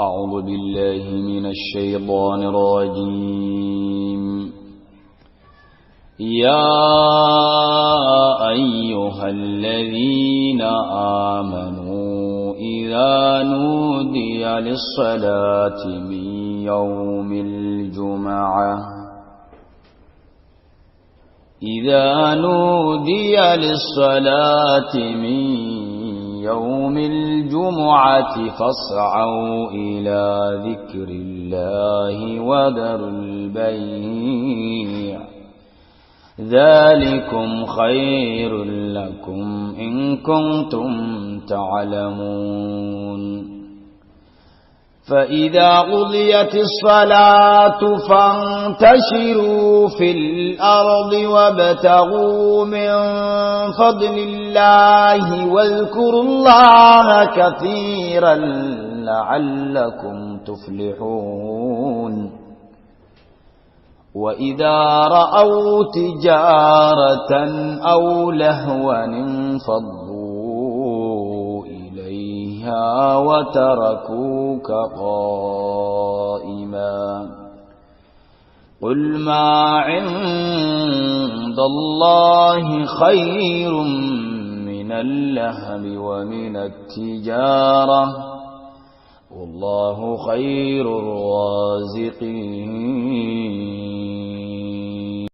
أعوذ بالله من الشيطان الرجيم. يا أيها الذين آمنوا إذا نودي للصلاة من يوم الجمعة فاسعوا إلى ذكر الله وذروا البيع ذلكم خير لكم إن كنتم تعلمون. فإذا قضيت الصلاة فانتشروا في الأرض وابتغوا من فضل الله واذكروا الله كثيرا لعلكم تفلحون. وإذا رأوا تجارة أو لهوا انفضوا إليها وتركوك قائما. قل ما عند الله خير من اللهو ومن التجارة والله خير الرازقين.